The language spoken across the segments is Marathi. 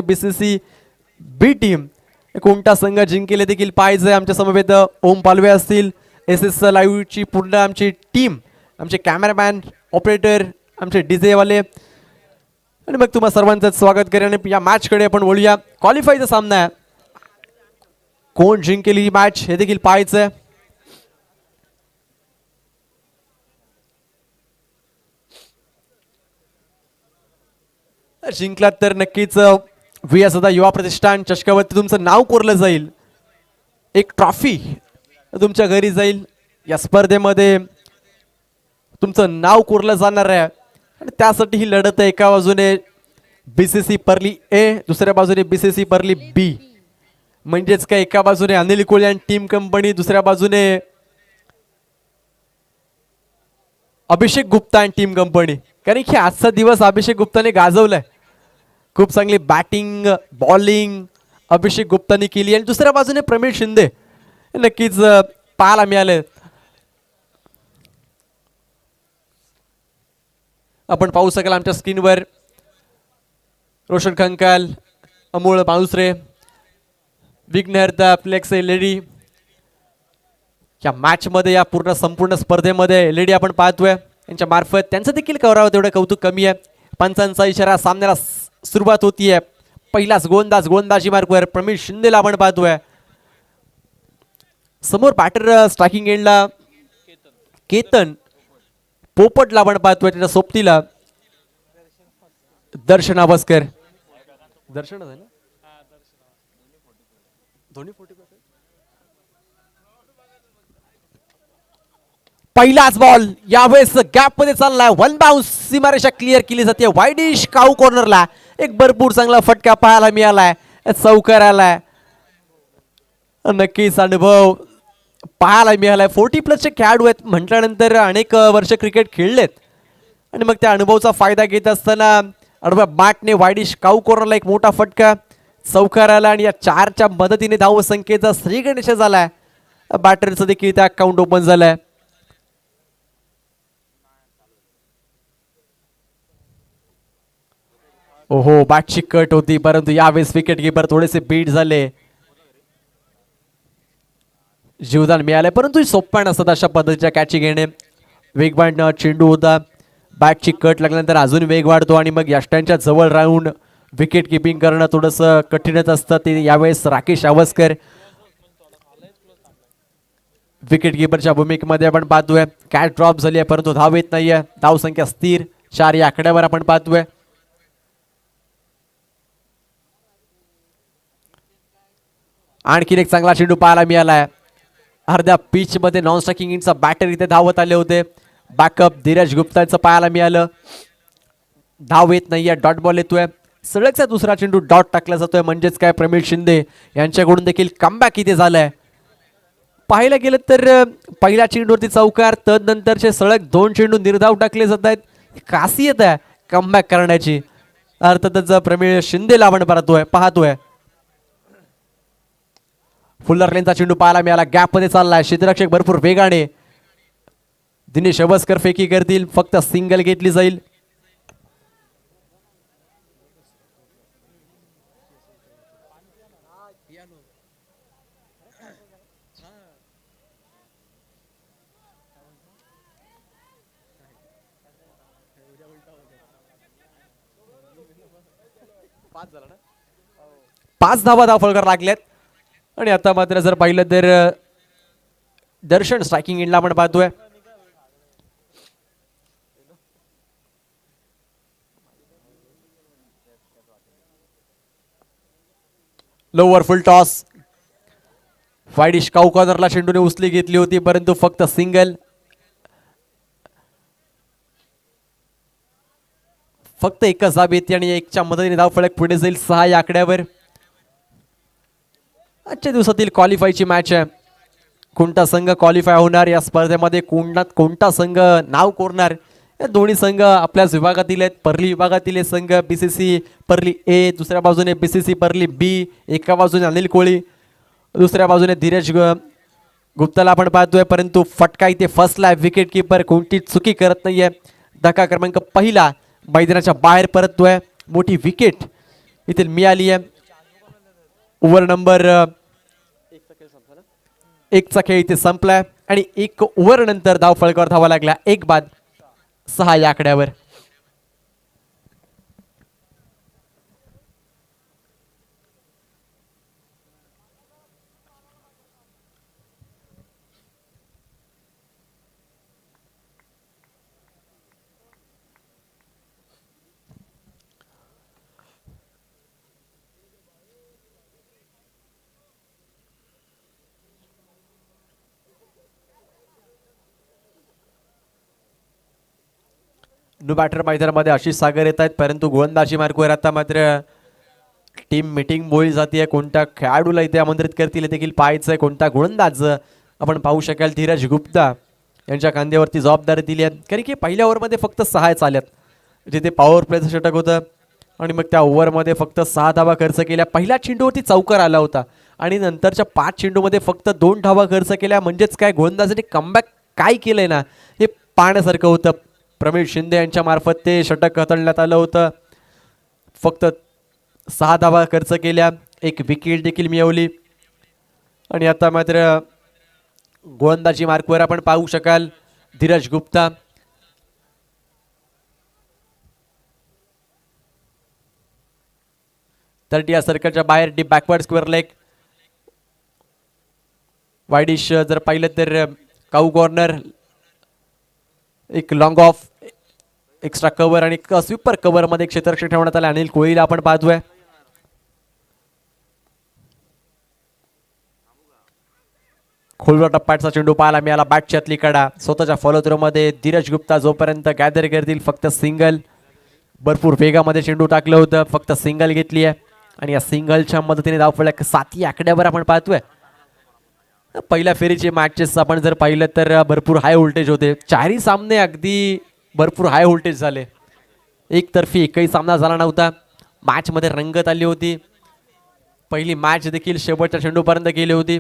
बीसीसी बी टीम कोणता संघ जिंकेल देखील पाहायचं. आमच्या समवेत ओम पालवे असतील, एस एस लाईव्हची पूर्ण आमची टीम, आमचे कॅमेरामॅन, ऑपरेटर, आमचे डीजे वाले, आणि मग तुम्हा सर्वांचं स्वागत करेन. या मॅचकडे आपण वळूया. क्वालिफायचा सामना आहे, कोण जिंकेल ही मॅच हे देखील पाहायचं. जिंकलात तर नक्कीच व्ही एस युवा प्रतिष्ठान चषकावरती तुमचं नाव कोरलं जाईल, एक ट्रॉफी तुमच्या घरी जाईल. या स्पर्धेमध्ये तुमचं नाव कोरलं जाणार आहे आणि त्यासाठी ही लढत आहे. एका बाजूने बीसीसी परली ए, दुसऱ्या बाजूने बीसीसी परली बी. म्हणजेच काय, एका बाजूने अनिल कोळी आणि टीम कंपनी, दुसऱ्या बाजूने अभिषेक गुप्ता आणि टीम कंपनी. कारण की आजचा दिवस अभिषेक गुप्ताने गाजवलाय. खूप चांगली बॅटिंग, बॉलिंग अभिषेक गुप्ताने केली आणि दुसऱ्या बाजूने प्रमीळ शिंदे नक्कीच पाहायला मिळाले. आपण पाहू शकाल आमच्या स्क्रीनवर रोशन खंकाल, अमोल माळुसरे, विघ्नहर्ता फ्लेक्स एलईडी. या मॅच मध्ये, या पूर्ण संपूर्ण स्पर्धेमध्ये एलईडी आपण पाहतोय यांच्या मार्फत. त्यांचं देखील करावं तेवढं कौतुक कमी आहे. पंचांचा इशारा, सामन्याला सुरुवात होतीये. पहिलाच गोलंदाजी मार्कवर प्रमीळ शिंदेला आपण पाहतोय. समोर बॅटर स्ट्रायकिंग एंडला केतन पोपटला आपण पाहतोय. त्याच्या सोबतीला दर्शन आवस्कर. दर्शन झालं दोन्ही पहिलाच बॉल यावेळेस गॅप मध्ये चाललाय. वन बाउन्स, सीमारेषा क्लिअर केली जाते. वाईडिश काऊ कॉर्नरला एक भरपूर चांगला फटका पाहायला मिळालाय. चौकार आलाय. नक्कीच अनुभव पाहायला मिळालाय. 40+ खेळाडू आहेत म्हटल्यानंतर अनेक वर्ष क्रिकेट खेळलेत आणि मग त्या अनुभवाचा फायदा घेत असताना अडवा बॅटने वाईडिश काऊ कॉर्नरला एक मोठा फटका, चौकार आला आणि या 4च्या मदतीने धाव संख्येचा श्रीगणेश झालाय. बॅटरचं देखील त्या अकाउंट ओपन झालाय. ओहो, बॅटची कट होती परंतु यावेळेस विकेट किपर थोडेसे बीट झाले. जीवदान मिळाले परंतु सोप्या नसतात अशा पद्धतीच्या कॅची घेणे. वेगवान चेंडू होता, बॅटची कट लागल्यानंतर अजून वेग वाढतो आणि मग यष्टांच्या जवळ राहून विकेट किपिंग करणं थोडंसं कठीणच असतं. ते यावेळेस राकेश आवस्कर विकेट किपरच्या भूमिकेमध्ये आपण पाहतोय. कॅच ड्रॉप झाली आहे परंतु धाव येत नाहीये. धाव संख्या स्थिर 4 या आकड्यावर आपण पाहतोय. आणखीन एक चांगला चेंडू पाहायला मिळालाय. अर्ध्या पिच मध्ये नॉन स्ट्रायकिंग इनचा बॅटर इथे धावत आले होते. बॅकअप धीरज गुप्ताचं पाहायला मिळालं. धाव येत नाहीये, डॉट बॉल येतोय. सलगचा दुसरा चेंडू डॉट टाकला जातोय. म्हणजेच काय, प्रमीळ शिंदे यांच्याकडून देखील कमबॅक इथे झालाय. पाहायला गेलं तर पहिल्या चेंडूवरती चौकार, तदनंतरचे सलग 2 चेंडू निर्धाव टाकले जात आहेत. खासियत आहे कमबॅक करण्याची. अर्थातच प्रमीळ शिंदेला आपण पाहतोय. फुल्लर लेनचा चेंडू पाहायला मिळाला. गॅप मध्ये चाललाय. क्षेत्ररक्षक भरपूर वेगाने. दिनेश अवस्कर फेकी करतील, फक्त सिंगल घेतली जाईल. पाच धावा फलकर लागल्यात आणि आता मात्र जर पाहिलं तर दर्शन स्ट्रायकिंग एंडला आपण पाहतोय. लोवर फुल टॉस. वाईडिश काऊ कॉर्नरला चेंडूने उचली घेतली होती परंतु फक्त सिंगल. फक्त एकच धाव येते आणि 1च्या मदतीने धाव फलक पुढे जाईल 6 या आकड्यावर. आजच्या दिवसातील क्वालिफायची मॅच आहे. कोणता संघ क्वालिफाय होणार या स्पर्धेमध्ये, कोणता संघ नाव कोरणार, या दोन्ही संघ आपल्याच विभागातील आहेत. परली विभागातील संघ बीसीसी परली ए, दुसऱ्या बाजूने बीसीसी परली बी. एका बाजूने अनिल कोळी, दुसऱ्या बाजूने धीरज गुप्ताला आपण पाहतोय परंतु फटका इथे फसलाय. विकेट किपर कोणती चुकी करत नाहीये. धक्का क्रमांक पहिला मैदानाच्या बाहेर परततोय. मोठी विकेट इथे मिळाली आहे. ओव्हर नंबर 1चा खेळ इथे संपलाय आणि 1 ओव्हर नंतर धाव फलकावर धावा लागला 1 बाद 6 या आकड्यावर. न्यू बॅटर मैदानामध्ये आशिष सागर येत आहेत, परंतु गोलंदाजी मार्कवर आता मात्र टीम मीटिंग बोलली जाते. कोणत्या खेळाडूला इथे आमंत्रित करतील देखील पाहायचं आहे. कोणता गोलंदाज आपण पाहू शकाल. धीरज गुप्ता यांच्या खांद्यावरती जबाबदारी दिली आहे, कारण की पहिल्या ओव्हरमध्ये फक्त 6 चाल्यात, जिथे पॉवर प्लेचं षटक होतं आणि मग त्या ओव्हरमध्ये फक्त 6 धावा खर्च केल्या. पहिल्या चेंडूवरती चौकार आला होता आणि नंतरच्या 5 चेंडूमध्ये फक्त 2 धावा खर्च केल्या. म्हणजेच काय गोलंदाजाने कमबॅक काय केलंय ना हे पाहण्यासारखं होतं. प्रमेश शिंदे यांच्या मार्फत ते षटक हाताळण्यात आलं होतं. फक्त 6 धावा खर्च केल्या, 1 विकेट देखील मिळवली आणि आता मात्र गोलंदाजी मार्कवर आपण पाहू शकाल धीरज गुप्ता. तर या सर्कलच्या बाहेर deep backward square leg widish जर पाहिलं तर काऊ कॉर्नर, एक लॉंग ऑफ, एक्स्ट्रा कव्हर आणि स्वीपर कव्हर मध्ये क्षेत्ररक्षण ठेवण्यात आले. अनिल कोहलीला आपण पाहतोय. खोलवर टप्प्याचा चेंडू पाहायला मिळाला. बॅटची आतली कडा स्वतःच्या फॉलो थ्रो मध्ये धीरज गुप्ता जोपर्यंत गॅदर करतील फक्त सिंगल. भरपूर वेगामध्ये चेंडू टाकलं होतं, फक्त सिंगल घेतली आहे आणि या सिंगलच्या मदतीने धाव फलक 7 आकड्यावर आपण पाहतोय. पहिल्या फेरीचे मॅचेस आपण जर पाहिलं तर भरपूर हाय व्होल्टेज होते. 4ही सामने अगदी भरपूर हाय व्होल्टेज झाले. एकतर्फी एकही सामना झाला नव्हता. मॅच मध्ये रंगत आली होती. पहिली मॅच देखील शेवटच्या चेंडूपर्यंत गेली होती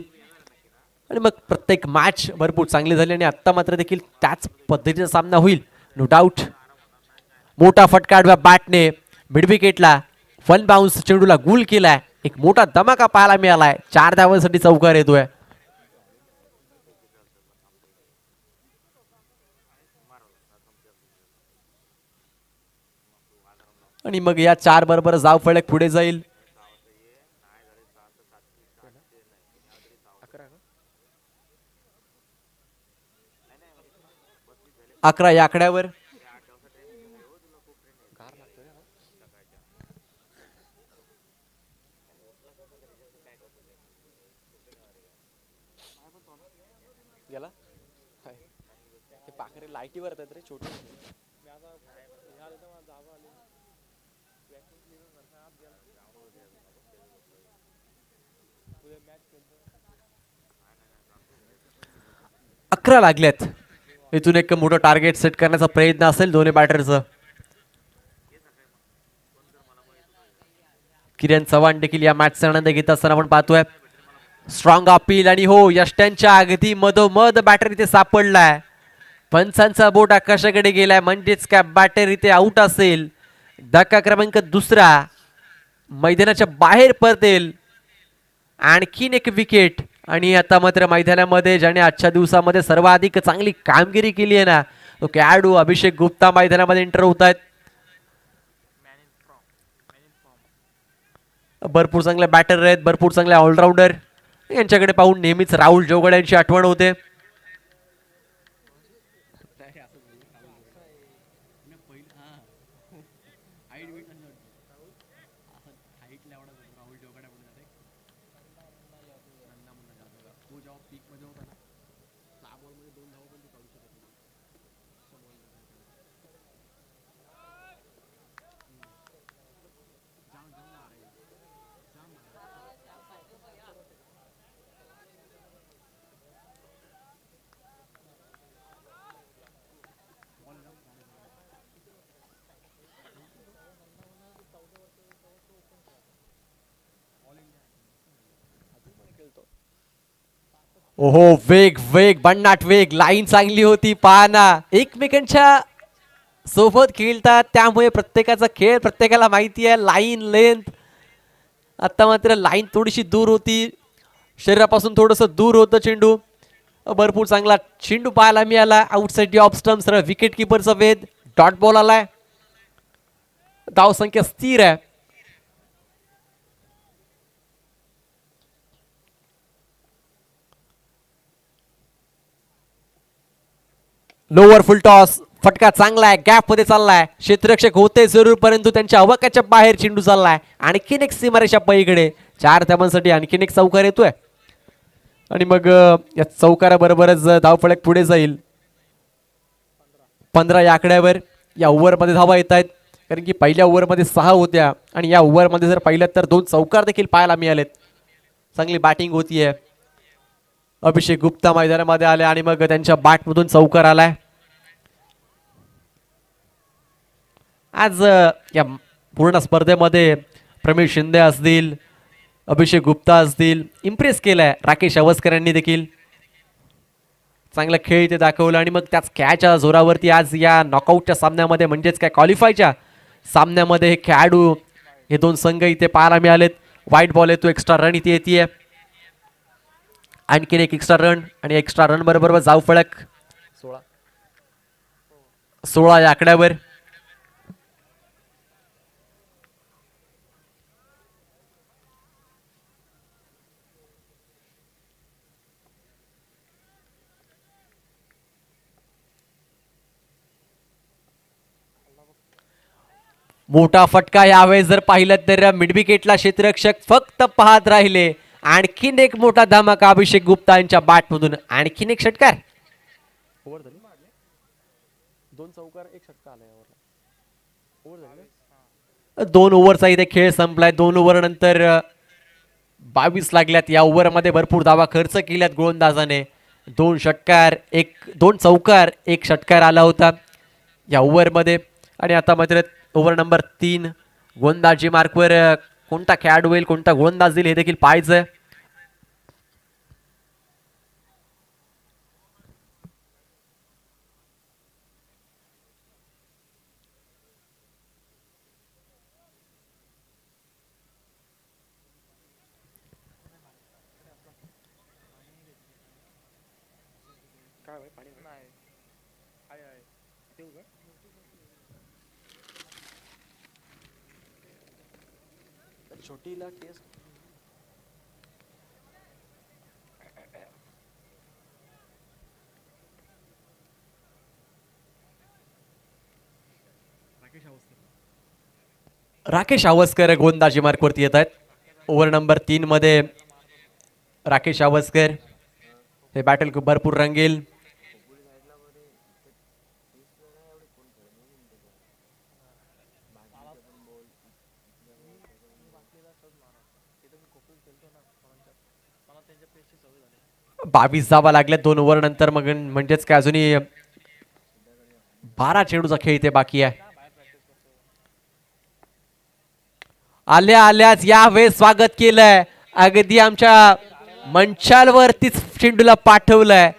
आणि मग प्रत्येक मॅच भरपूर चांगली झाली आणि आता मात्र देखील त्याच पद्धतीचा सामना होईल नो डाऊट. मोठा फटका आडव्या बॅटने मिड विकेटला 1 बाउन्स चेंडूला गुल केलाय. एक मोठा धमाका पाहायला मिळालाय. 4 धावांसाठी चौकार येतोय. आणि मग या 4 बरोबर धाव फलक पुढे जाईल. 11 या आकड्यावर. लाईटीवर रे छोटी. अकरा लागल्यात. इथून एक मोठं टार्गेट सेट करण्याचा प्रयत्न असेल दोन्ही बॅटरचं. किरण चव्हाण देखील या मॅचचा आनंद घेत असताना आपण पाहतोय. स्ट्रॉंग अपील आणि हो यष्ट्यांच्या अगदी मधोमध बॅटर इथे सापडलाय. पंचांचा बोट आकाशाकडे गेलाय, म्हणजेच काय बॅटर इथे आउट असेल. धक्का क्रमांक 2 मैदानाच्या बाहेर पडतील. आणखीन एक विकेट आणि आता मात्र मैदानामध्ये ज्याने आजच्या दिवसामध्ये सर्वाधिक चांगली कामगिरी केली आहे ना तो खेळाडू अभिषेक गुप्ता मैदानामध्ये एंटर होत आहेत. भरपूर चांगले बॅटर आहेत, भरपूर चांगले ऑलराऊंडर. यांच्याकडे पाहून नेहमीच राहुल जोगड यांची आठवण होते. ओहो वेग वेग भन्नाट वेग. लाईन चांगली होती पहा ना. एकमेकांच्या सोबत खेळतात त्यामुळे प्रत्येकाचा खेळ प्रत्येकाला माहिती आहे. लाईन लेंथ आता मात्र लाईन थोडीशी दूर होती, शरीरापासून थोडंसं दूर होतं चेंडू. भरपूर चांगला चेंडू पाहायला मिळाला. आउटसाइड ऑफ स्टंप, सरळ विकेट किपरचा वेध. डॉट बॉल आलाय. धाव संख्या स्थिर आहे. लोअर फुल टॉस, फटका चांगला आहे, गॅप मध्ये चाललाय. क्षेत्ररक्षक होते जरूर, परंतु त्यांच्या अवकाच्या बाहेर चेंडू चाललाय. आणखीन एक सीमारेषा पलीकडे. 4 धावांसाठी आणखीन एक चौकार येतोय आणि मग या चौकाराबरोबरच धावफलक पुढे जाईल. 15 या आकड्यावर या ओव्हरमध्ये धावा येत आहेत, कारण की पहिल्या ओव्हरमध्ये 6 होत्या आणि या ओव्हरमध्ये जर पाहिलं तर 2 चौकार देखील पाहायला मिळालेत. चांगली बॅटिंग होतीये. अभिषेक गुप्ता मैदानामध्ये आले आणि मग त्यांच्या बॅटमधून चौकार आलाय. आज या पूर्ण स्पर्धेमध्ये प्रमेश शिंदे असतील, अभिषेक गुप्ता असतील, इम्प्रेस केलाय. राकेश अवस्कर यांनी देखील चांगला खेळ इथे दाखवला आणि मग त्याच खेळाच्या जोरावरती आज या नॉकआउटच्या सामन्यामध्ये, म्हणजेच काय क्वालिफायच्या सामन्यामध्ये हे खेळाडू, हे 2 संघ इथे पाहायला मिळालेत. व्हाईट बॉल येतो, एक्स्ट्रा रन इथे येते. आणखीन एक एक्स्ट्रा रन आणि एक्स्ट्रा रन बरोबर जाऊ फळक 16 या आकड्यावर. मोठा फटका यावेळेस जर पाहिलं तर मिड विकेटला क्षेत्ररक्षक फक्त पाहत राहिले. आणखीन एक मोठा धमाका अभिषेक गुप्ता यांच्या बॅटमधून. आणखीन एक षटकार. 2 ओव्हरचा इथे खेळ संपलाय. 2 ओव्हर नंतर 22 लागल्यात. या ओव्हरमध्ये भरपूर धावा खर्च केल्यात गोलंदाजाने. 2 षटकार, 2 चौकार, 1 षटकार आला होता या ओव्हरमध्ये. आणि आता मात्र ओव्हर नंबर 3, गोलंदाजी मार्कवर कोणता खेळाडू होईल, कोणता गोलंदाज देईल हे देखील पाहायचं. छोटीला केस राकेश आवस्कर गोलंदाजी मार्कवरती येत आहेत. ओव्हर नंबर 3 मध्ये राकेश आवस्कर हे बॅटल भरपूर रंगेल. बावीस धावा लागल्या 2 ओव्हर नंतर. मग म्हणजेच काय अजूनही 12 चेंडूचा खेळ इथे बाकी आहे. आल्या आल्याच यावेळेस स्वागत केलंय. अगदी आमच्या मंचालवरतीच चेंडूला पाठवलंय,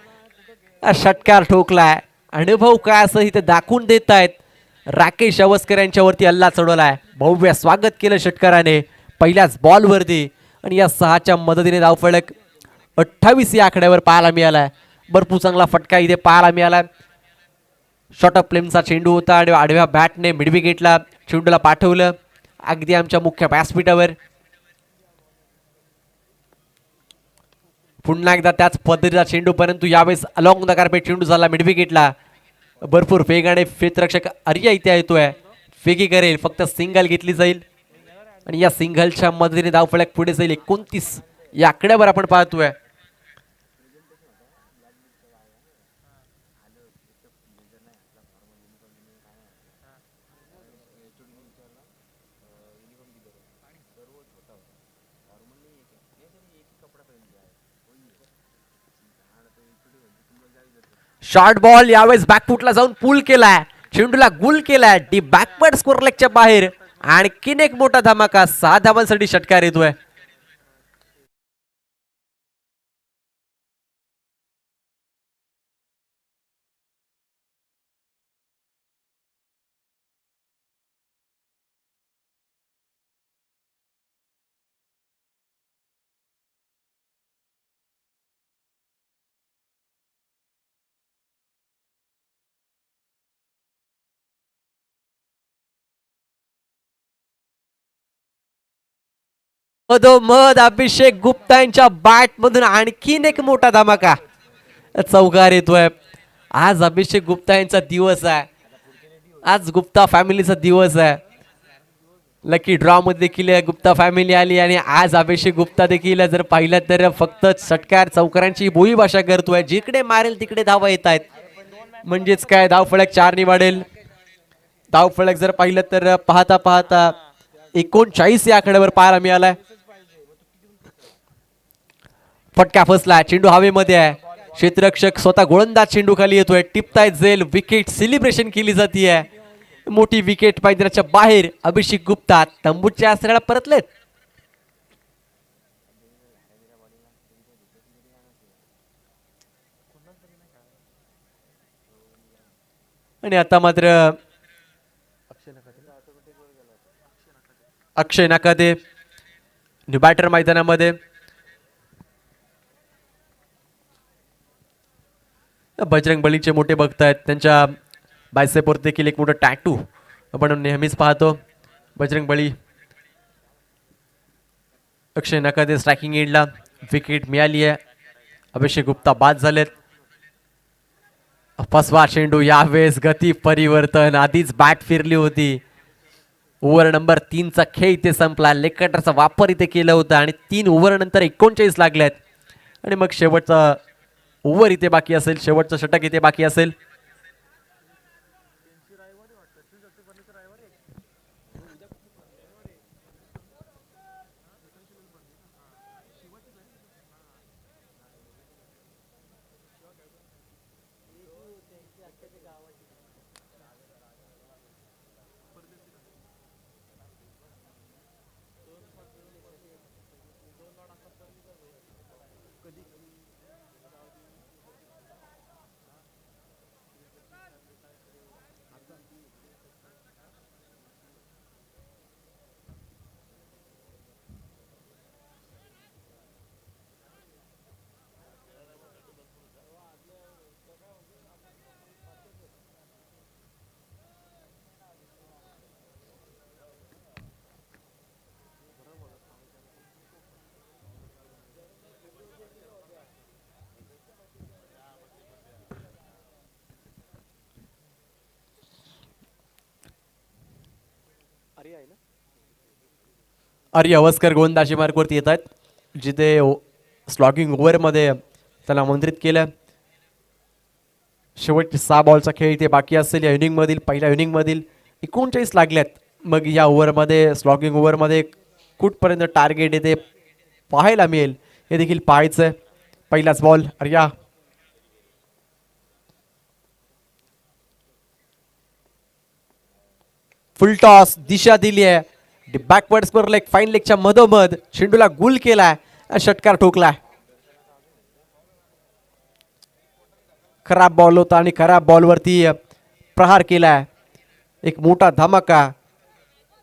षटकार ठोकलाय. अनुभव काय असं इथे दाखवून देत आहेत. राकेश अवस्कर यांच्यावरती हल्ला चढवलाय. भव्य स्वागत केलं षटकाराने पहिल्याच बॉलवरती. आणि या 6च्या मदतीने धावफलक 28 या आकड्यावर पाहायला मिळालाय. भरपूर चांगला फटका इथे पाहायला मिळाला. शॉर्ट ऑफ प्लेमचा चेंडू होता आणि आडव्या बॅटने मिड विकेटला चेंडूला पाठवलं अगदी आमच्या मुख्य व्यासपीठावर. पुन्हा एकदा त्याच पद्धतीचा चेंडू, परंतु यावेळेस अलॉंग द कार्पेट चेंडू झाला मिड विकेटला. भरपूर वेगाने क्षेत्ररक्षक आर्या इथे येतोय. फेकी करेल, फक्त सिंगल घेतली जाईल आणि या सिंगलच्या मदतीने धावफलक पुढे जाईल. 29 या आकड्यावर आपण पाहतोय. शॉर्ट बॉल यावेळेस बॅकफुटला जाऊन पुल केलाय, चेंडूला गुल केलाय डी बॅकवर्ड स्कोर लेगच्या बाहेर. आणखीन एक मोठा धमाका, 6 धावांसाठी षटकार येतोय. मधोमध अभिषेक गुप्ता यांच्या बॅट मधून आणखीन एक मोठा धमाका चौकार येतोय. आज अभिषेक गुप्ता यांचा दिवस आहे. आज गुप्ता फॅमिलीचा दिवस आहे. लकी ड्रॉ मध्ये देखील गुप्ता फॅमिली आली आणि आज अभिषेक गुप्ता देखील जर पाहिलं तर फक्त षटकार चौकारांची बोली भाषा करतोय. जिकडे मारेल तिकडे धावा येत आहेत. म्हणजेच काय धावफलक 4 ने वाढेल. धावफलक जर पाहिलं तर पाहता पाहता 39 या आकड्यावर पाहायला मिळालाय. फटका फसला. चेंडू हवेमध्ये आहे. क्षेत्ररक्षक स्वतः गोलंदाज चेंडू खाली येतोय. टिपतायत झेल. विकेट सेलिब्रेशन केली जाते. मोठी विकेट मैदानाच्या बाहेर. अभिषेक गुप्ता तंबूच्या आसऱ्याला परतलेत. आणि आता मात्र अक्षय नाकादे न्यू बॅटर मैदानामध्ये. बजरंग बलीचे मोठे भक्त आहेत. त्यांच्या बायसेपवर देखील एक मोठं टॅटू आपण नेहमीच पाहतो. बजरंग बली. अक्षय नाकादे स्ट्रायकिंग एंडला. विकेट मिळाली आहे. अभिषेक गुप्ता बाद झालेत. फसवा चेंडू. यावेळेस गती परिवर्तन. आधीच बॅट फिरली होती. ओव्हर नंबर 3 चा खेळ इथे संपला. लेग कटरचा वापर इथे केला होता आणि 3 ओव्हर नंतर 39 लागल्यात. आणि मग शेवटचा ओव्हर इथे बाकी असेल. शेवटचं षटक इथे बाकी असेल. आर्य अवस्कर गोलंदाजी मार्कवरती येत आहेत. जिथे स्लॉगिंग ओव्हरमध्ये त्याला आमंत्रित केलं. शेवटचे 6 बॉलचा खेळ इथे बाकी असेल. या इनिंगमधील पहिल्या इनिंगमधील 39 लागल्यात. मग या ओव्हरमध्ये स्लॉगिंग ओव्हरमध्ये कुठपर्यंत टार्गेट येते पाहायला मिळेल हे देखील पाहायचं. पहिलाच बॉल. Arya full toss. दिशा दिली आहे. बॅकवर्ड स्कोर लेग फाईन लेगच्या मधोमध चेंडूला गुल केलाय. षटकार ठोकलाय. खराब बॉल होता आणि खराब बॉलवरती प्रहार केलाय. एक मोठा धमाका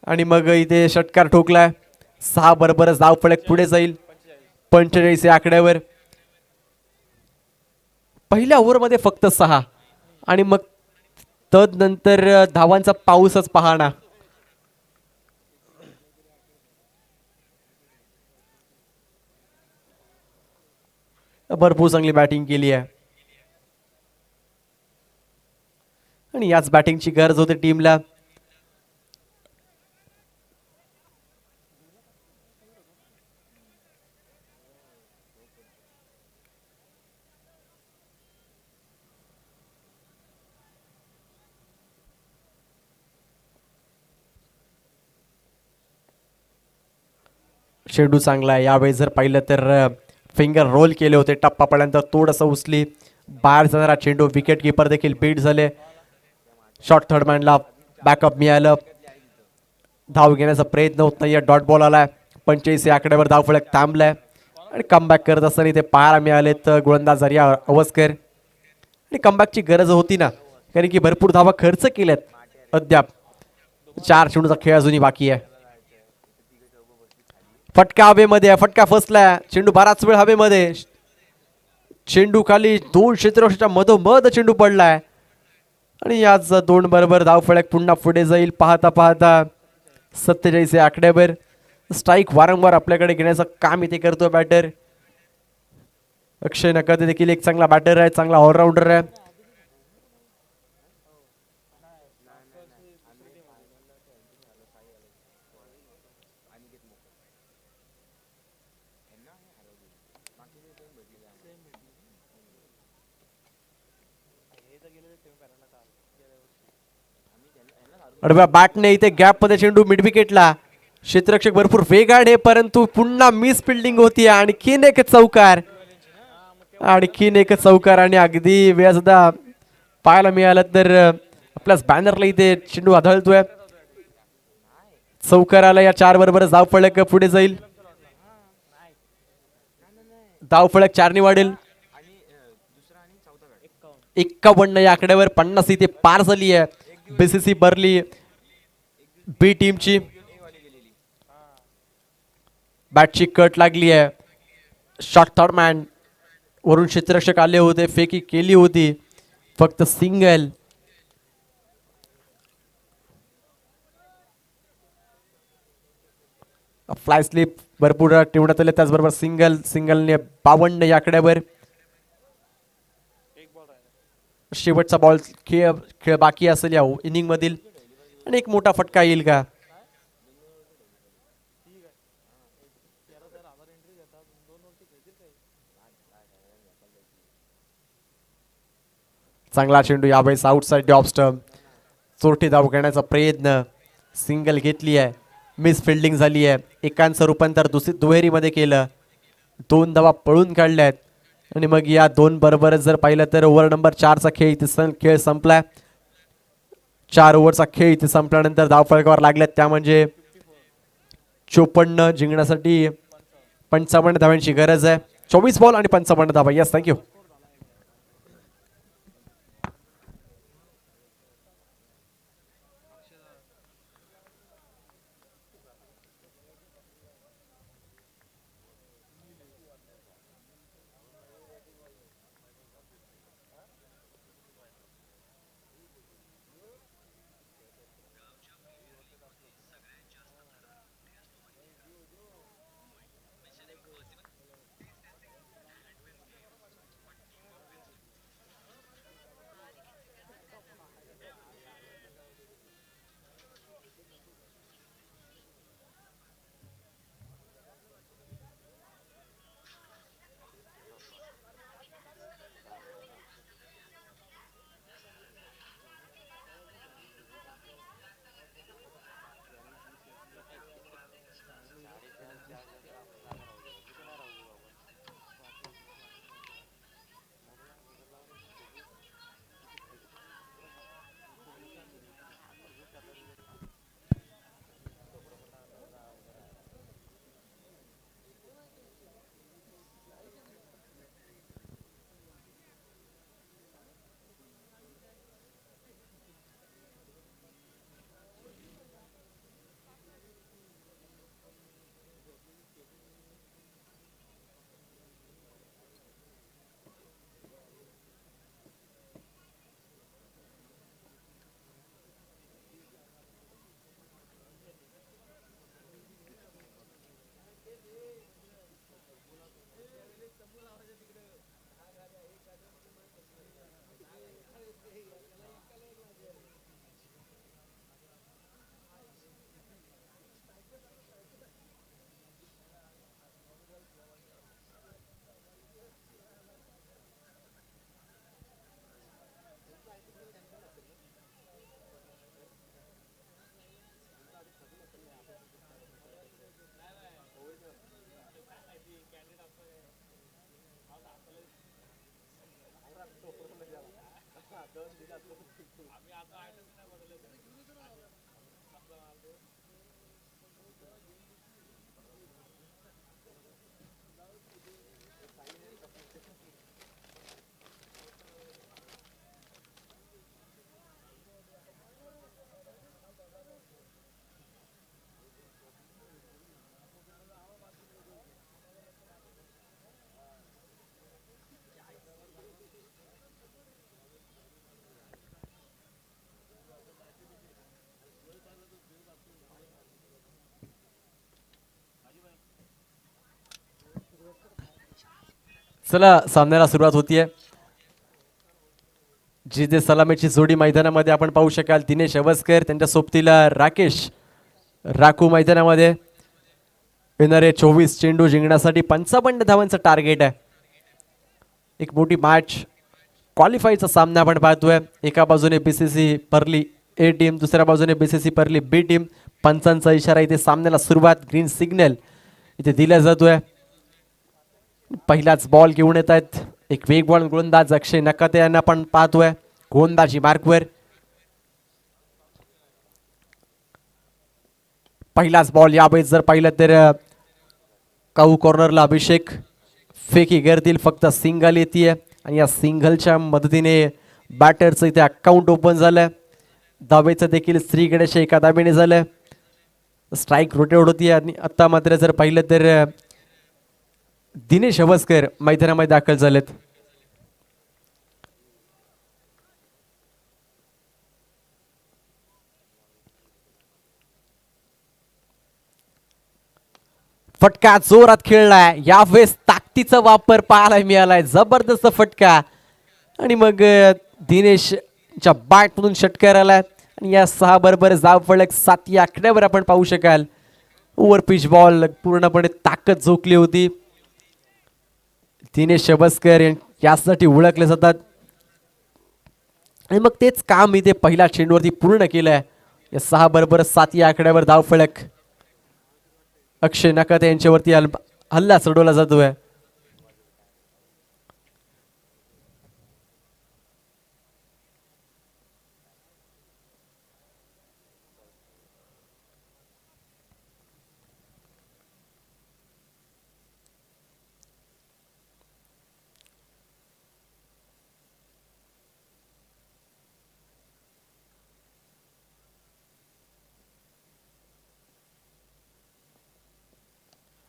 आणि मग इथे षटकार ठोकलाय. 6 बरोबरच धावफलक पुढे जाईल 45 या आकड्यावर. पहिल्या ओव्हरमध्ये फक्त 6 आणि मग तदनंतर धावांचा पाऊसच पाहणा. भरपूर चांगली बॅटिंग केली आहे आणि याच बॅटिंगची गरज होती टीमला. चेंडू चांगला आहे. यावेळी जर पाहिलं तर फिंगर रोल केले होते. टप्पा पडल्यानंतर थोडंसं उचली बाहेर जाणारा चेंडू. विकेट किपर देखील बीट झाले. शॉर्ट थर्ड मॅनला बॅकअप मिळालं. धाव घेण्याचा प्रयत्न होत नाहीये. डॉट बॉल आलाय. 45 या आकड्यावर धावफलक थांबलाय आणि कमबॅक करत असताना इथे पाहायला मिळाले तर गोलंदाज आर्या अवस्कर. आणि कमबॅकची गरज होती ना, कारण की भरपूर धावा खर्च केल्यात. अद्याप 4 चेंडूचा खेळ अजूनही बाकी आहे. फटका हवेमध्ये. फटका फसलाय. चेंडू बराच वेळ हवेमध्ये. चेंडू खाली 2 क्षेत्ररक्षकाच्या मधोमध चेंडू पडलाय आणि याच 2 बरोबर धावफलक पुन्हा पुढे जाईल. पाहता पाहता 47 या आकड्यावर स्ट्राईक वारंवार आपल्याकडे घेण्याचं काम इथे करतो बॅटर अक्षय नकाते. देखील एक चांगला बॅटर आहे, चांगला ऑलराऊंडर आहे. बॅटने इथे गॅप मध्ये चेंडू मिड विकेटला. क्षेत्ररक्षक भरपूर वेगाने, परंतु पुन्हा मिस फिल्डिंग होती. आणखीन एक चौकार, आणखीन एक चौकार आणि अगदी वेळ सुद्धा पाहायला मिळालं तर आपल्याच बॅनरला इथे चेंडू आढळतोय. चौकार आला. या 4 बरोबर धावफलक पुढे जाईल. धावफलक 4 वाढेल. 51 या आकड्यावर 50 इथे पार झाली आहे बीसीसी बर्ली बी टीमची. बॅटची कट लागली आहे. शॉर्ट थर्ड मॅन वरून क्षेत्ररक्षक आले होते, फेकी केली होती, फक्त सिंगल. फ्लाय स्लिप भरपूर ठेवण्यात आले, त्याचबरोबर सिंगलने 52 या आकड्यावर. शेवटचा बॉल खेळ बाकी असेल या इनिंग मधील आणि एक मोठा फटका येईल का. चांगला चेंडू यावेळेस आउटसाइड ऑफ स्टंप. चोरटी धाव घेण्याचा प्रयत्न, सिंगल घेतली आहे, मिस फिल्डिंग झाली आहे. एकांचं रूपांतर दुहेरीमध्ये केलं, 2 धावा पळून काढल्यात आणि मग या 2 बरोबरच जर पाहिलं तर ओव्हर नंबर 4चा खेळ संपलाय. 4 ओव्हरचा खेळ इथे संपल्यानंतर धावफलकावर लागल्यात, त्या म्हणजे 54 जिंकण्यासाठी 55 धावांची गरज आहे. 24 बॉल आणि 55 धावा. Yes, thank you. चला सामन्याला सुरुवात होतीये. जिथे सलामीची जोडी मैदानामध्ये आपण पाहू शकाल. दिनेश अवस्कर त्यांच्या सोबतीला राकेश राखू मैदानामध्ये. येणारे 24 चेंडू जिंकण्यासाठी 55 धावांचं टार्गेट आहे. एक मोठी मॅच क्वालिफायचा सामना आपण पाहतोय. एका बाजूने बीसीसी परली ए टीम, दुसऱ्या बाजूने बीसीसी परली बी टीम. पंचांचा इशारा इथे सामन्याला सुरुवात, ग्रीन सिग्नल इथे दिला जातोय. पहिलाच बॉल घेऊन येत आहेत एक वेगवान गोलंदाज अक्षय नकाते यांना आपण पाहतोय. गोलंदाजी मार्कवर पहिलाच बॉल. यावेळेस जर पाहिलं तर काऊ कॉर्नरला अभिषेक फेकी करतील. फक्त सिंगल येते आणि या सिंगलच्या मदतीने बॅटरचं इथे अकाउंट ओपन झालं. धावेचं देखील श्री गणेश एका धावेने झालं. स्ट्राईक रोटेट होती आणि आता मात्र जर पाहिलं तर दिनेश अवस्कर मैदानामध्ये दाखल झालेत. फटका जोरात खेळलाय. यावेळेस ताकदीचा वापर पाहायला मिळालाय. जबरदस्त फटका आणि मग दिनेशच्या बॅटमधून षटकार आलाय आणि या 6 बरोबर जाव फलक 7 या आकड्यावर आपण पाहू शकाल. ओव्हर पिच बॉल पूर्णपणे ताकद झोकली होती. दिनेश अवस्कर यासाठी ओळखले जातात आणि मग तेच काम इथे पहिल्या चेंडूवरती पूर्ण केलंय. या 6 बरोबर 7 या आकड्यावर धाव फलक अक्षय नकाते यांच्यावरती हल्ला चढवला जातोय.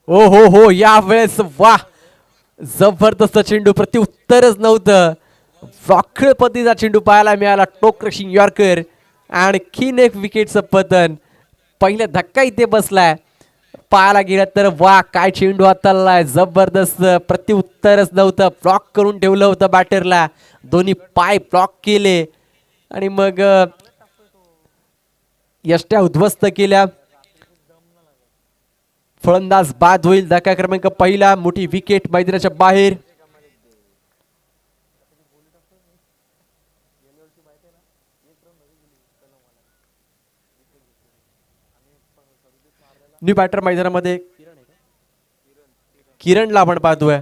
ओ हो यावेळेस वा जबरदस्त चेंडू, प्रत्युत्तरच नव्हतं. वाखळ पद्धतीचा चेंडू पाहायला मिळाला. टोक क्रशिंग यॉर्कर आणखीन एक विकेटचं पतन. पहिला धक्का इथे बसलाय. पाहायला गेलं तर वा काय चेंडू हाताळलाय. जबरदस्त, प्रत्युत्तरच नव्हतं. ब्लॉक करून ठेवलं होतं बॅटरला. दोन्ही पाय ब्लॉक केले आणि मग यष्ट्या उद्ध्वस्त केल्या. फलंदाज बाद होईल. धक्का क्रमांक पहिला. मोठी विकेट मैदानाच्या बाहेर. न्यू बॅटर मैदानामध्ये किरणला आपण पाहतोय.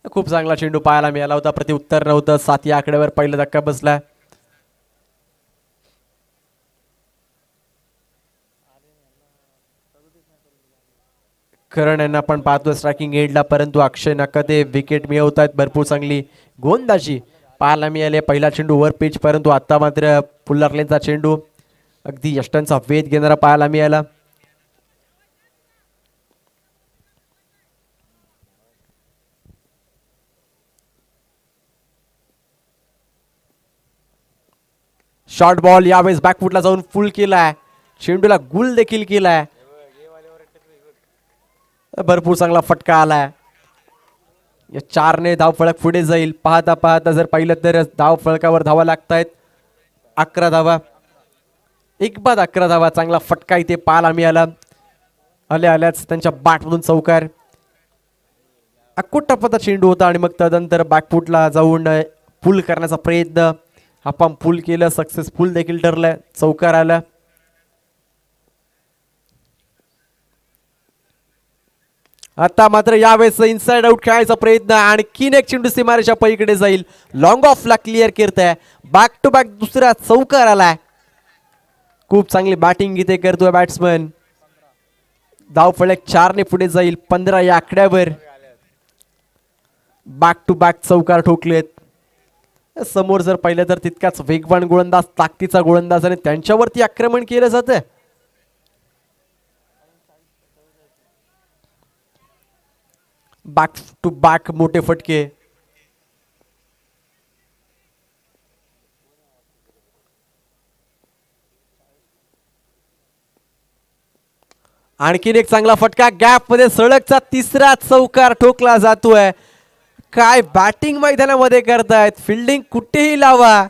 खूप चांगला चेंडू पाहायला मिळाला होता. प्रत्युत्तर नव्हतं. 7 या आकड्यावर पहिला धक्का बसला. करण यांना आपण पाहतोय स्ट्रायकिंग एंडला, परंतु अक्षय नकाते विकेट मिळवत आहेत. भरपूर चांगली गोलंदाजी पाहायला मिळाली. पहिला चेंडू वर पिच, परंतु आता मात्र पुल्लारलेनचा चेंडू अगदी यष्टांचा वेध घेणारा पाहायला मिळाला. शॉर्ट बॉल यावेळेस बॅकफुटला जाऊन फुल केलाय. चेंडूला गुल देखील केलाय. भरपूर चांगला फटका आलाय. या 4ने धाव फळक पुढे जाईल. पाहता पाहता जर पाहिलं तर धाव फळकावर धावा लागतायत. 11 धावा, एक बाद 11 धावा. चांगला फटका इथे पाहायला मिळाला. आल्याच त्यांच्या बॅटमधून चौकार. अकोटपचा चेंडू होता आणि मग तदनंतर बॅकफुटला जाऊन पुल करण्याचा प्रयत्न. आपण पुल केलं, सक्सेसफुल देखील ठरलंय. चौकार आला. आता मात्र यावेळेस इनसाइड आउट खेळायचा प्रयत्न. आणखीन एक चेंडू सीमारेच्या पलीकडे जाईल. लॉंग ऑफला क्लिअर करताय. बॅक टू बॅक दुसरा चौकार आलाय. खूप चांगली बॅटिंग इथे करतोय बॅट्समन. धाव फलक 4ने पुढे जाईल. 15 या आकड्यावर बॅक टू बॅक चौकार ठोकलेत. समोर जर पाहिलं तर तितकाच वेगवान गोलंदाज, ताकदीचा गोलंदाज आणि त्यांच्यावरती आक्रमण केलं जातं. बॅक टू बॅक मोठे फटके. आणखीन एक चांगला फटका गॅप मध्ये सलगचा तिसरा चौकार ठोकला जातोय. काय बॅटिंग मैदानामध्ये करतायत, फिल्डिंग कुठेही लावा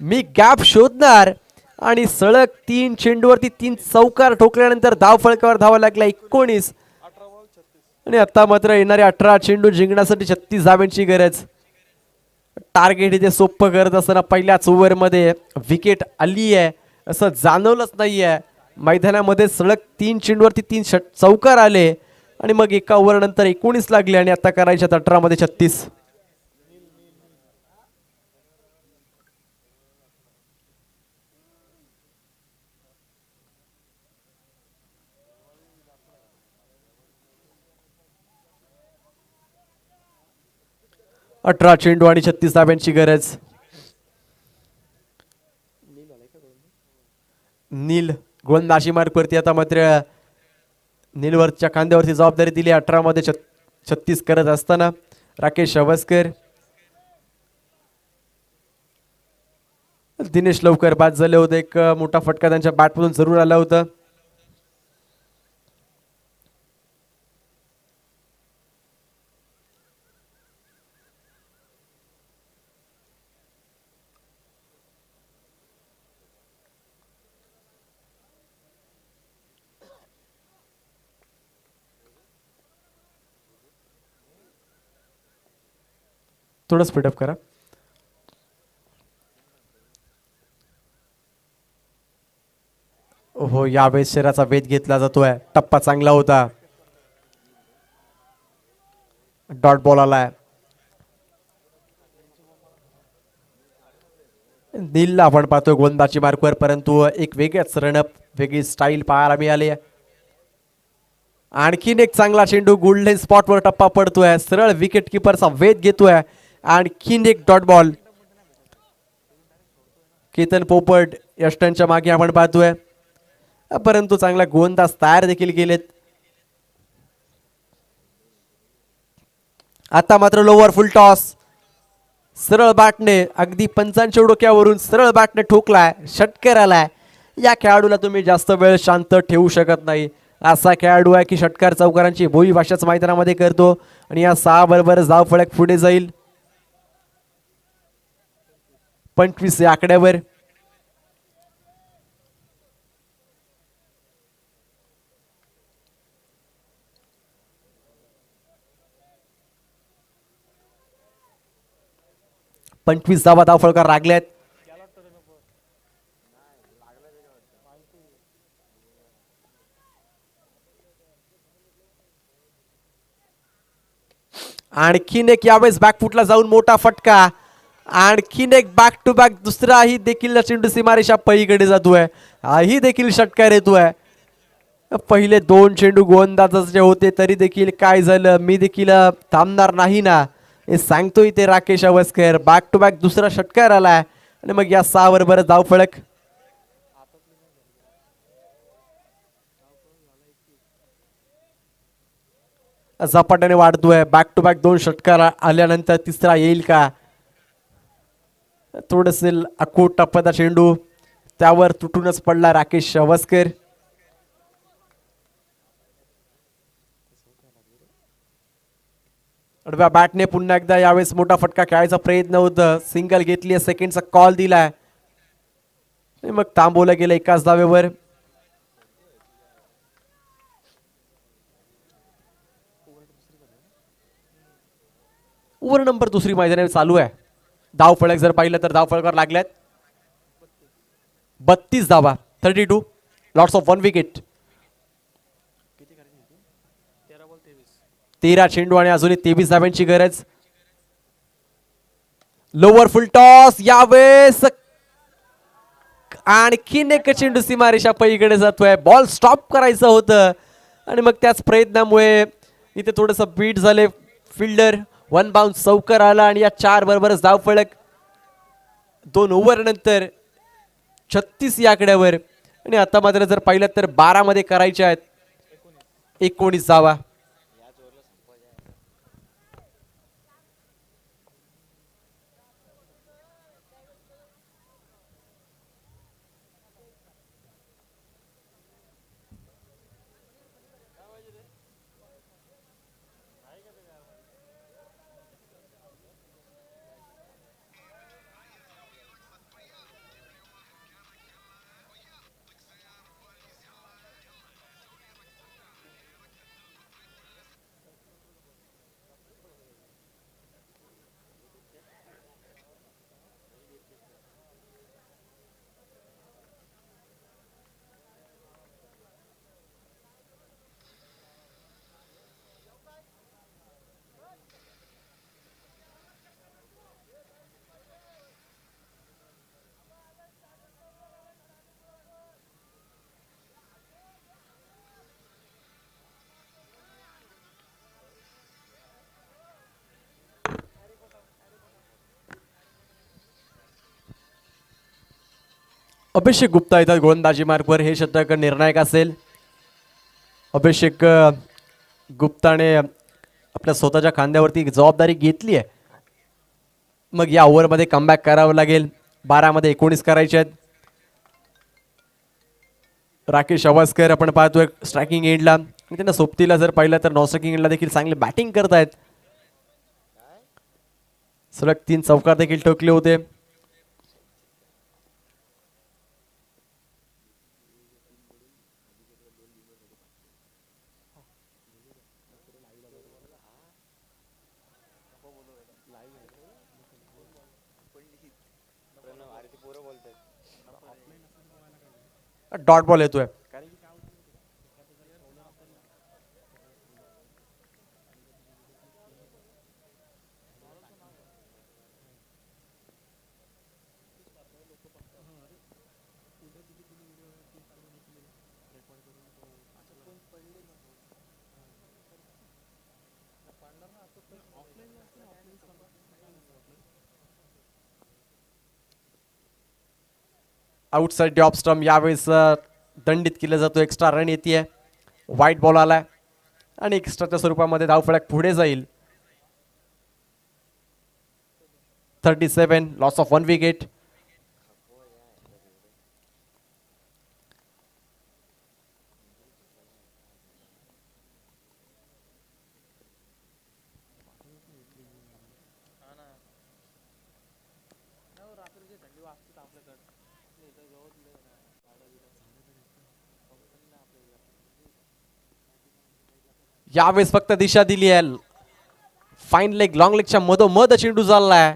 मी गॅप शोधणार. आणि सलग 3 चेंडूवरती 3 चौकार ठोकल्यानंतर धाव फलकावर धावा लागला 19. आणि आता मात्र येणारे 18 चेंडू जिंकण्यासाठी 36 धावांची गरज. टार्गेट इथे सोपं करत असताना पहिल्याच ओव्हरमध्ये विकेट आली आहे असं जाणवलंच नाहीये. मैदानामध्ये सलग 3 चेंडूवरती 3 चौकार आले आणि मग एका ओव्हर नंतर 19 लागले आणि आता करायच्यात 18 मध्ये 36. अठरा चेंडू आणि 36 धाव्यांची गरज. नील गोलंदाजी मार्कवरती आता मात्र नीलवरच्या खांद्यावरती जबाबदारी दिली. 18 मध्ये 36 करत असताना राकेश अवस्कर. दिनेश लवकर बाद झाले होते. एक मोठा फटका त्यांच्या बॅटमधून जरूर आला होता. थोडं स्पीडअप करा. हो यावेळेस शरीराचा वेध घेतला जातोय. टप्पा चांगला होता. डॉट बॉल आलाय. नीलला आपण पाहतोय गोलंदाजी मार्कवर, परंतु एक वेगळाच रनअप, वेगळी स्टाईल पाहायला मिळाली. आणखीन एक चांगला चेंडू गोल्डन स्पॉटवर टप्पा पडतोय. सरळ विकेट किपरचा वेध घेतोय. आणखीन एक डॉट बॉल. केतन पोपट यष्टांच्या मागे आपण पाहतोय, परंतु चांगला गोलंदाज तयार देखील केलेत. आता मात्र लोवर फुल टॉस. सरळ बॅटने अगदी पंचांच्या डोक्यावरून सरळ बॅटने ठोकलाय, षटकार आलाय. या खेळाडूला तुम्ही जास्त वेळ शांत ठेवू शकत नाही. असा खेळाडू आहे की षटकार चौकारांची भोई भाषाच मैदानामध्ये करतो आणि या 6 बरोबरच धाव फलक पुढे जाईल. 25 या आकड्यावर. पंचवीस धावा धाव फलकार लागल्यात. आणखीन एक यावेळेस बॅकफुटला जाऊन मोठा फटका. आणखीन एक बॅक टू बॅक दुसराही देखील चेंडू सीमारेषा पलीकडे जातोय. हाही देखील षटकार येतोय. पहिले 2 चेंडू गोलंदाजाचे होते तरी देखील काय झालं, मी देखील थांबणार नाही ना हे सांगतोय ते राकेश अवस्कर. बॅक टू बॅक दुसरा षटकार आलाय आणि मग या 6 बरोबर धाव फलक. झपाट्याने वाढतोय. बॅक टू बॅक 2 षटकार आल्यानंतर तिसरा येईल का. थोडस अकोट टप्प्याचा चेंडू त्यावर तुटूनच पडला राकेश अवस्कर. अडव्या बॅटने पुन्हा एकदा यावेळेस मोठा फटका खेळायचा प्रयत्न होता. सिंगल घेतली, सेकंडचा कॉल दिलाय, मग थांबवलं गेलं एकाच धावेवर. ओव्हर नंबर दुसरी मैदानावर चालू आहे. धाव फलक जर पाहिलं तर धाव फलकावर लागल्यात 32 धावा. 32 लॉट्स ऑफ 1 विकेट. 13 चेंडू आणि अजूनही 23 धाव्यांची गरज. लोवर फुल टॉस यावेळेस आणखीन एक चेंडू सीमारेषा पलीकडे जातोय. बॉल स्टॉप करायचं होतं आणि मग त्याच प्रयत्नामुळे इथे थोडंसं बीट झाले फिल्डर. 1 बाउन्स चौकार आला आणि या 4 बरोबरच धाव फलक. 2 ओव्हर नंतर 36 या आकड्यावर. आणि आता मात्र जर पाहिलं तर 12 मध्ये करायचे आहेत 19 धावा. अभिषेक गुप्ता येतात गोलंदाजी मार्कवर. हे षटक निर्णायक असेल. अभिषेक गुप्ताने आपल्या स्वतःच्या खांद्यावरती जबाबदारी घेतली आहे. मग या ओव्हरमध्ये कमबॅक करावं लागेल. 12 मध्ये 19 करायचे आहेत. राकेश अवास्कर आपण पाहतोय स्ट्रायकिंग एंडला. त्यांना सोबतीला जर पाहिलं तर नॉन स्ट्रायकिंग एंडला देखील चांगले बॅटिंग करतायत. सलग 3 चौकार देखील ठोकले होते. डॉट बॉल येतोय. आउटसाइड ऑफ स्टंप यावेळेस दंडित केलं जातो. एक्स्ट्रा रन येते. वाईट बॉल आलाय आणि एक्स्ट्राच्या स्वरूपामध्ये धावफलक पुढे जाईल. 37 लॉस ऑफ 1 विकेट. यावेळेस फक्त दिशा दिली आहे. फाईन लेग लॉंग लेगच्या मधोमध चेंडू चाललाय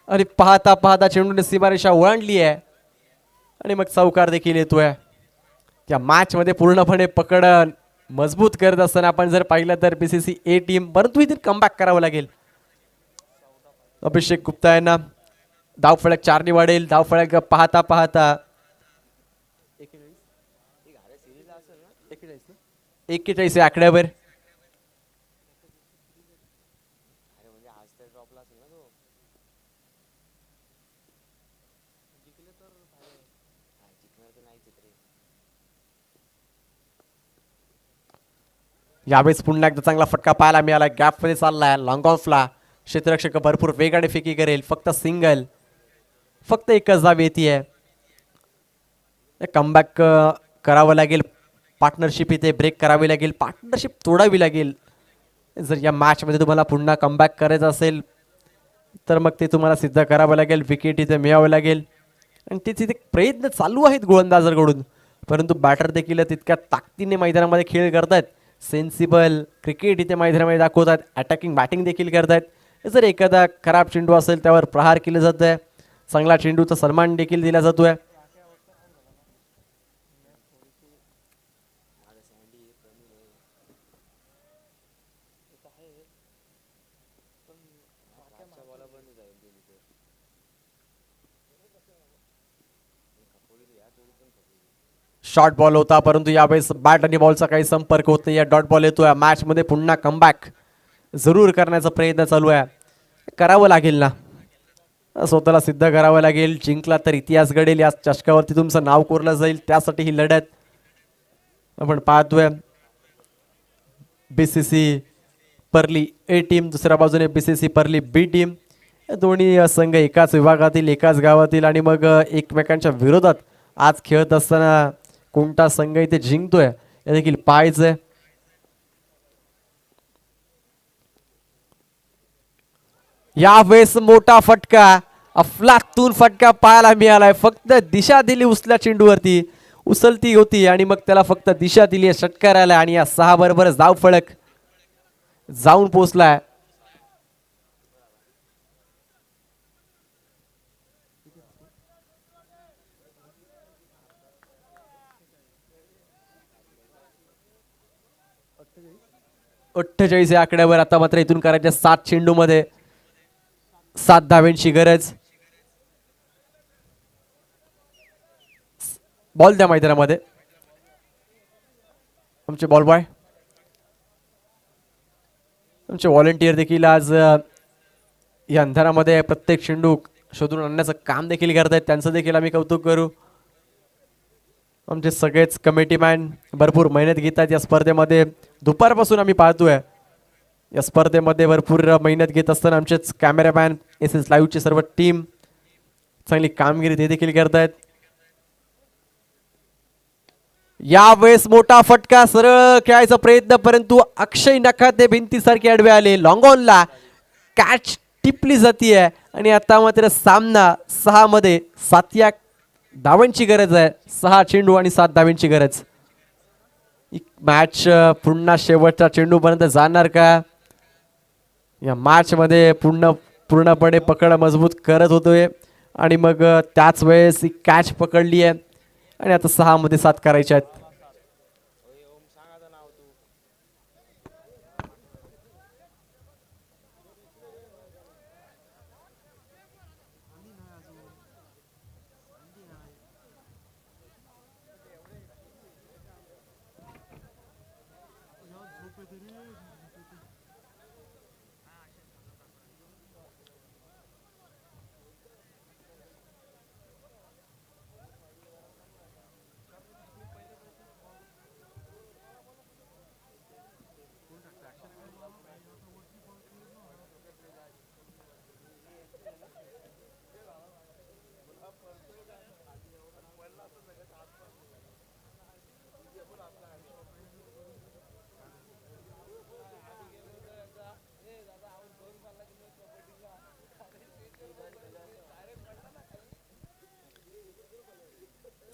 आणि पाहता पाहता चेंडूने सीमारेषा ओलांडली आहे आणि मग चौकार देखील येतोय. त्या मॅच मध्ये पूर्णपणे पकड मजबूत करत असताना आपण जर पाहिलं तर बीसीसी ए टीम, परंतु इथे कमबॅक करावं लागेल. अभिषेक गुप्ता यांना धावफलक 4 ने वाढेल. धावफलक पाहता पाहता 41 आकड्यावर. यावेळेस पुन्हा एकदा चांगला फटका पाहायला मिळाला. गॅपमध्ये चाललाय लॉंग ऑफला. क्षेत्ररक्षक भरपूर वेगाने फेकी करेल. फक्त सिंगल, फक्त एकच धाव येते. कमबॅक करावं लागेल. पार्टनरशिप इथे ब्रेक करावी लागेल. पार्टनरशिप तोडावी लागेल. जर या मॅचमध्ये तुम्हाला पुन्हा कमबॅक करायचं असेल तर मग ते तुम्हाला सिद्ध करावं लागेल. विकेट इथे मिळावं लागेल आणि ते तिथे प्रयत्न चालू आहेत गोलंदाजांकडून, परंतु बॅटर देखील तितक्या ताकदीने मैदानामध्ये खेळ करतायत. सेन्सिबल क्रिकेट इथे मैदानामध्ये दाखवतात. अटॅकिंग बॅटिंग देखील करतायत. जर एखादा खराब चेंडू असेल त्यावर प्रहार केले जात आहे. चांगला चेंडूचा सन्मान देखील दिला जातोय. शॉर्ट बॉल होता, परंतु यावेळेस बॅट आणि बॉलचा काही संपर्क होत नाही. डॉट बॉल येतोय. मॅच मध्ये पुन्हा कमबॅक जरूर करण्याचा प्रयत्न चालू आहे. करावं लागेल ना, स्वतःला सिद्ध करावं लागेल. जिंकला तर इतिहास घडेल. या चषकावरती तुमचं नाव कोरलं जाईल. त्यासाठी ही लढत आपण पाहतोय. बीसीसी परली ए टीम, दुसऱ्या बाजूने बीसीसी परली बी टीम. दोन्ही संघ एकाच विभागातील, एकाच गावातील आणि मग एकमेकांच्या विरोधात आज खेळत असताना कोणता संघ इथे जिंकतोय हे देखील पाहायचंय. यावेळेस मोठा फटका, अफलातून फटका पाहायला मिळालाय. फक्त दिशा दिली उचल्या चेंडूवरती. उचलती होती आणि मग त्याला फक्त दिशा दिली. षटकार आला आणि या 6 बरोबरच धाव फलक जाऊन पोहोचलाय. अठ्ठेचाळीस या आकड्यावर. आता मात्र इथून करायच्या 7 चेंडू मध्ये 7 धाव्यांची गरज. बॉल द्या मैदानामध्ये. आमचे बॉल बॉय, आमचे व्हॉलेंटियर देखील आज या अंधारामध्ये प्रत्येक चेंडू शोधून आणण्याचं काम देखील करतायत. त्यांचं देखील आम्ही कौतुक करू. आमचे सगळेच कमिटी मॅन भरपूर मेहनत घेतात या स्पर्धेमध्ये. दुपारपासून आम्ही पाहतोय या स्पर्धेमध्ये भरपूर मेहनत घेत असताना आमचेच कॅमेरामॅन SS लाईव्हची सर्व टीम चांगली कामगिरी ते देखील करतायत. यावेळेस मोठा फटका, सरळ खेळायचा प्रयत्न परंतु अक्षय नखाते भिंतीसारखे आडवे आले. लॉंग ऑनला कॅच टिपली जातीये आणि आता मात्र सामना 6 मध्ये 7 या धावांची गरज आहे. 6 चेंडू आणि 7 धावांची गरज. मॅच पुन्हा शेवटच्या चेंडूपर्यंत जाणार का? या मॅच मध्ये पूर्णपणे पकड मजबूत करत होतोय आणि मग त्याच वेळेस ही कॅच पकडली आहे आणि आता 6 मध्ये 7 करायचे आहेत.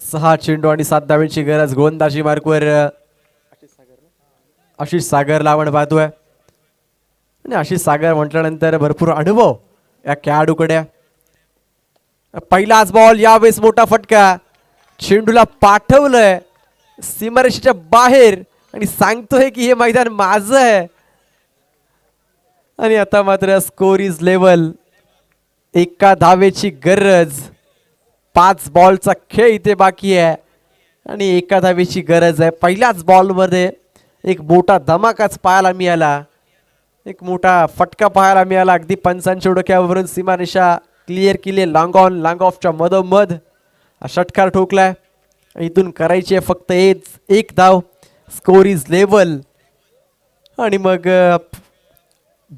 सहा चेंडू आणि 7 धावांची गरज. गोलंदाजी मार्कवर आशिष सागरला आपण पाहतोय आणि आशिष सागर म्हटल्यानंतर भरपूर अनुभव या खेळाडूकडे. पहिलाच बॉल, यावेळेस मोठा फटका, चेंडूला पाठवलंय सीमारेषेच्या बाहेर आणि सांगतोय की हे मैदान माझं आहे. आणि आता मात्र स्कोर इज लेवल. एका धावेची गरज. 5 बॉलचा खेळ इथे बाकी आहे आणि एका धावेची गरज आहे. पहिल्याच बॉलमध्ये एक मोठा धमाकाच पाहायला मिळाला, एक मोठा फटका पाहायला मिळाला. अगदी पंचांच्या डोक्यावरून सीमारेषा क्लिअर केली. लॉंग ऑन लॉंग ऑफच्या मधोमध षटकार ठोकलाय. इथून करायची आहे फक्त एक धाव. Score is level. आणि मग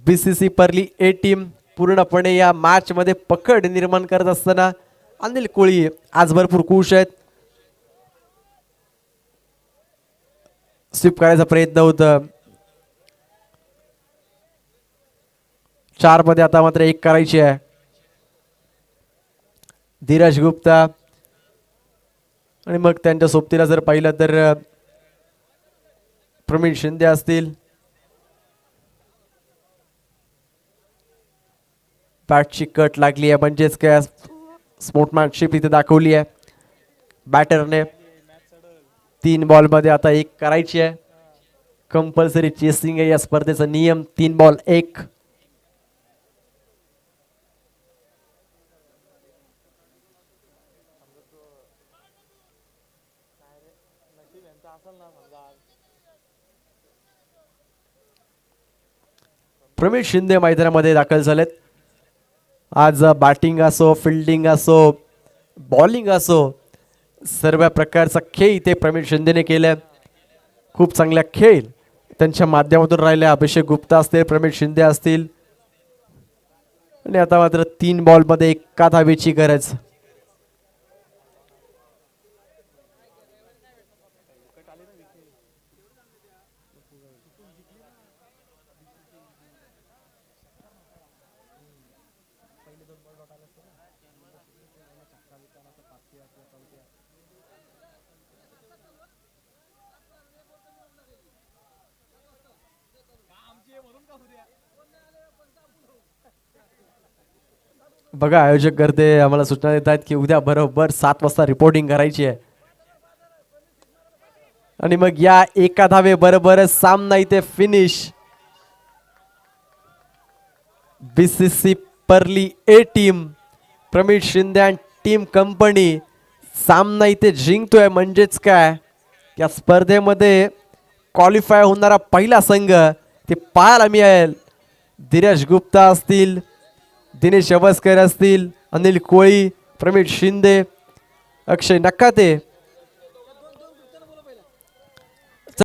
BCC परली A टीम पूर्णपणे या मॅच मध्ये पकड निर्माण करत असताना अनिल कोळी आज भरपूर खुश आहेत. स्वीप करायचा प्रयत्न होता. 4 मध्ये आता मात्र 1 करायची आहे. धीरज गुप्ता आणि मग त्यांच्या सोबतीला जर पाहिलं तर प्रवीण शिंदे असतील. बॅटची कट लागली आहे म्हणजेच काय स्पोर्ट्समॅनशिप इथे दाखवली आहे बॅटरने. 3 बॉल मध्ये आता 1 करायची आहे. कंपल्सरी चेसिंग आहे या स्पर्धेचा नियम. 3 बॉल 1. प्रवीण शिंदे मैदानामध्ये दाखल झालेत. आज बॅटिंग असो, फिल्डिंग असो, बॉलिंग असो, सर्व प्रकारचा खेळ इथे प्रवीण शिंदेने केलाय. खूप चांगला खेळ त्यांच्या माध्यमातून राहिला. अभिषेक गुप्ता असतील, प्रवीण शिंदे असतील. आणि आता मात्र 3 बॉल मध्ये 1 धावेची गरज. बघा आयोजक करते आम्हाला सूचना देत आहेत की उद्या बरोबर 7 वाजता रिपोर्टिंग करायची आहे. आणि मग या 1 धावे बरोबर सामना इथे फिनिश. BCC परली A टीम, प्रवीण शिंदे आणि टीम कंपनी सामना इथे जिंकतोय. म्हणजेच काय या स्पर्धेमध्ये क्वालिफाय होणारा पहिला संघ ते पाहायला मिळेल. धीरज गुप्ता असतील, दिनेश अवस्कर असतील, अनिल कोळी, प्रवीण शिंदे, अक्षय नखाते